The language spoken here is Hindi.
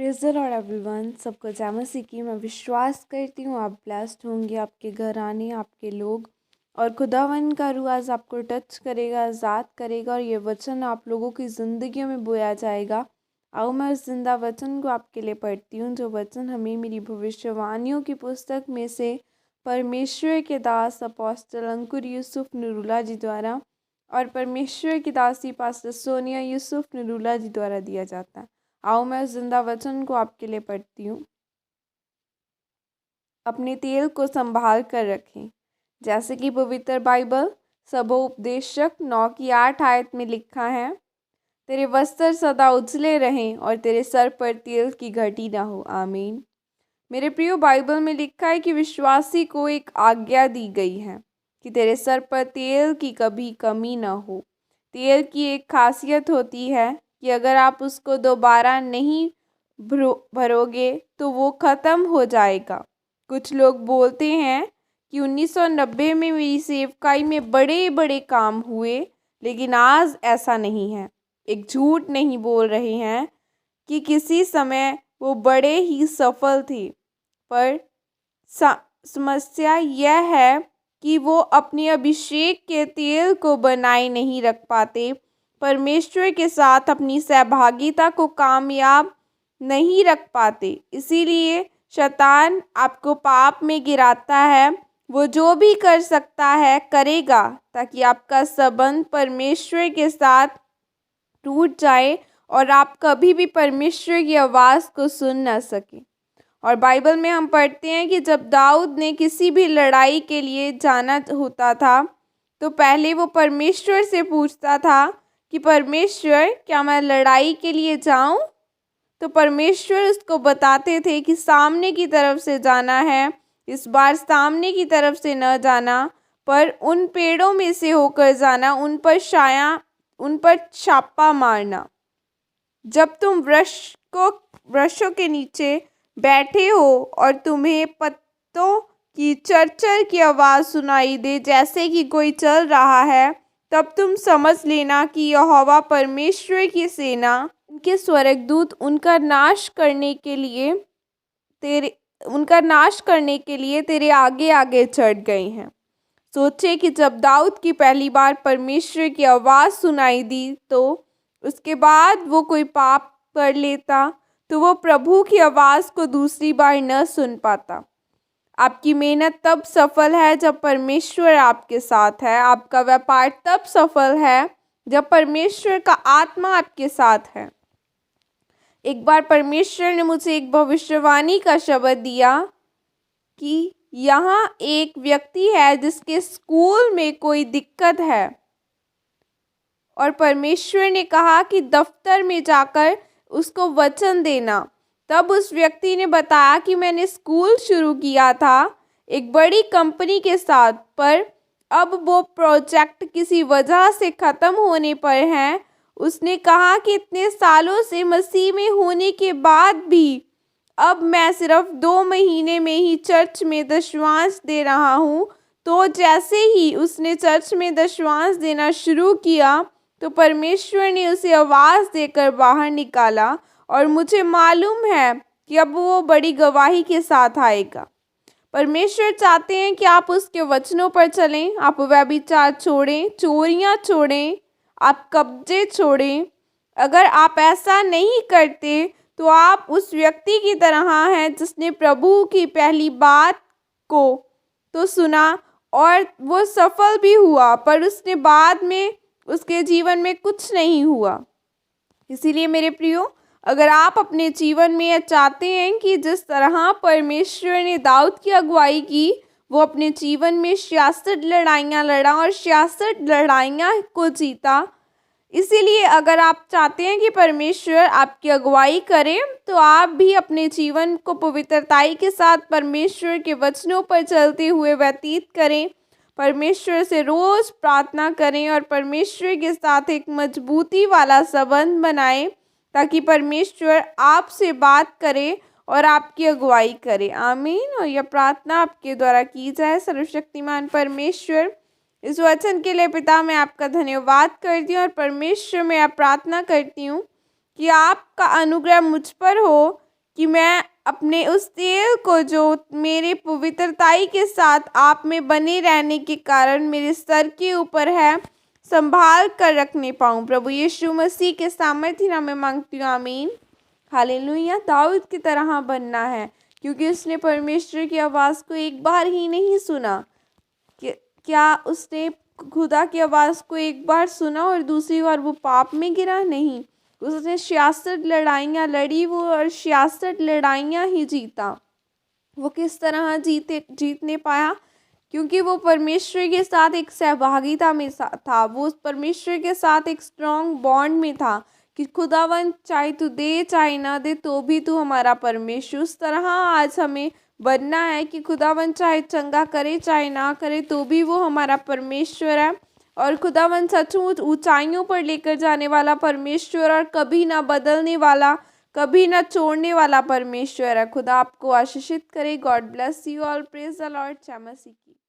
Praise the Lord everyone. सबको जय मसीह की। मैं विश्वास करती हूँ आप ब्लेस्ड होंगे, आपके घर आने, आपके लोग, और खुदावन का रूह आज आपको टच करेगा, आज़ाद करेगा, और ये वचन आप लोगों की ज़िंदगियों में बोया जाएगा। आओ मैं उस जिंदा वचन को आपके लिए पढ़ती हूँ, जो वचन हमें मेरी भविष्यवाणियों की पुस्तक में से परमेश्वर के दास अपोस्टल अंकुर यूसुफ नरूला जी द्वारा और परमेश्वर की दासी पास्टर सोनिया यूसुफ नरूला जी द्वारा दिया जाता है। आओ मैं उस जिंदा वचन को आपके लिए पढ़ती हूँ। अपने तेल को संभाल कर रखें, जैसे कि पवित्र बाइबल सबोपदेशक 9:8 में लिखा है, तेरे वस्त्र सदा उजले रहें और तेरे सर पर तेल की घटी ना हो। आमीन। मेरे प्रियो, बाइबल में लिखा है कि विश्वासी को एक आज्ञा दी गई है कि तेरे सर पर तेल की कभी कमी ना हो। तेल की एक खासियत होती है कि अगर आप उसको दोबारा नहीं भरोगे तो वो ख़त्म हो जाएगा। कुछ लोग बोलते हैं कि 1990 में मेरी सेवकाई में बड़े बड़े काम हुए, लेकिन आज ऐसा नहीं है। एक झूठ नहीं बोल रहे हैं कि किसी समय वो बड़े ही सफल थे, पर समस्या यह है कि वो अपने अभिषेक के तेल को बनाए नहीं रख पाते, परमेश्वर के साथ अपनी सहभागिता को कामयाब नहीं रख पाते। इसीलिए शैतान आपको पाप में गिराता है। वो जो भी कर सकता है करेगा ताकि आपका संबंध परमेश्वर के साथ टूट जाए और आप कभी भी परमेश्वर की आवाज़ को सुन ना सके। और बाइबल में हम पढ़ते हैं कि जब दाऊद ने किसी भी लड़ाई के लिए जाना होता था तो पहले वो परमेश्वर से पूछता था कि परमेश्वर, क्या मैं लड़ाई के लिए जाऊं? तो परमेश्वर उसको बताते थे कि सामने की तरफ से जाना है, इस बार सामने की तरफ से न जाना, पर उन पेड़ों में से होकर जाना, उन पर छापा मारना। जब तुम वृक्षों के नीचे बैठे हो और तुम्हें पत्तों की चरचर की आवाज़ सुनाई दे जैसे कि कोई चल रहा है, तब तुम समझ लेना कि यहोवा परमेश्वर की सेना, उनके स्वर्गदूत उनका नाश करने के लिए तेरे आगे आगे चढ़ गए हैं। सोचे कि जब दाऊद की पहली बार परमेश्वर की आवाज़ सुनाई दी तो उसके बाद वो कोई पाप कर लेता तो वो प्रभु की आवाज़ को दूसरी बार न सुन पाता। आपकी मेहनत तब सफल है जब परमेश्वर आपके साथ है। आपका व्यापार तब सफल है जब परमेश्वर का आत्मा आपके साथ है। एक बार परमेश्वर ने मुझे एक भविष्यवाणी का शब्द दिया कि यहाँ एक व्यक्ति है जिसके स्कूल में कोई दिक्कत है, और परमेश्वर ने कहा कि दफ्तर में जाकर उसको वचन देना। तब उस व्यक्ति ने बताया कि मैंने स्कूल शुरू किया था एक बड़ी कंपनी के साथ, पर अब वो प्रोजेक्ट किसी वजह से ख़त्म होने पर है। उसने कहा कि इतने सालों से मसीह में होने के बाद भी अब मैं सिर्फ 2 महीने में ही चर्च में दशमांश दे रहा हूँ। तो जैसे ही उसने चर्च में दशमांश देना शुरू किया तो परमेश्वर ने उसे आवाज़ देकर बाहर निकाला, और मुझे मालूम है कि अब वो बड़ी गवाही के साथ आएगा। परमेश्वर चाहते हैं कि आप उसके वचनों पर चलें, आप व्यभिचार छोड़ें, चोरियां छोड़ें, आप कब्जे छोड़ें। अगर आप ऐसा नहीं करते तो आप उस व्यक्ति की तरह हैं जिसने प्रभु की पहली बात को तो सुना और वो सफल भी हुआ, पर उसने बाद में उसके जीवन में कुछ नहीं हुआ। इसीलिए मेरे प्रियो, अगर आप अपने जीवन में यह चाहते हैं कि जिस तरह परमेश्वर ने दाऊद की अगुवाई की, वो अपने जीवन में 66 लड़ाइयाँ लड़ा और 66 लड़ाइयाँ को जीता, इसीलिए अगर आप चाहते हैं कि परमेश्वर आपकी अगुवाई करे तो आप भी अपने जीवन को पवित्रताई के साथ परमेश्वर के वचनों पर चलते हुए व्यतीत करें। परमेश्वर से रोज़ प्रार्थना करें और परमेश्वर के साथ एक मजबूती वाला संबंध बनाएं, ताकि परमेश्वर आपसे बात करे और आपकी अगुवाई करे। आमीन। और यह प्रार्थना आपके द्वारा की जाए। सर्वशक्तिमान परमेश्वर, इस वचन के लिए पिता मैं आपका धन्यवाद करती हूँ, और परमेश्वर मैं आप प्रार्थना करती हूँ कि आपका अनुग्रह मुझ पर हो, कि मैं अपने उस तेल को जो मेरे पवित्रताई के साथ आप में बने रहने के कारण मेरे सर के ऊपर है, संभाल कर रखने पाऊँ। प्रभु यीशु मसीह के सामर्थ्य नाम में मांगती हूँ, आमीन। हालेलुया। दाऊद की तरह बनना है, क्योंकि उसने परमेश्वर की आवाज़ को एक बार ही नहीं सुना। क्या उसने खुदा की आवाज़ को एक बार सुना और दूसरी बार वो पाप में गिरा? नहीं, उसने 66 लड़ाइयाँ लड़ी वो, और 66 लड़ाइयाँ ही जीता। वो किस तरह जीतने पाया? क्योंकि वो परमेश्वर के साथ एक सहभागिता में था, वो परमेश्वर के साथ एक स्ट्रॉन्ग बॉन्ड में था कि खुदावन चाहे तू दे चाहे ना दे तो भी तू हमारा परमेश्वर। उस तरह आज हमें बनना है कि खुदावन चाहे चंगा करे चाहे ना करे तो भी वो हमारा परमेश्वर है, और खुदावन सचमुच ऊंचाइयों पर लेकर जाने वाला परमेश्वर, और कभी ना बदलने वाला, कभी ना छोड़ने वाला परमेश्वर है। खुदा आपको आशीषित करे। God bless you all. Praise the Lord. जय मसीह की।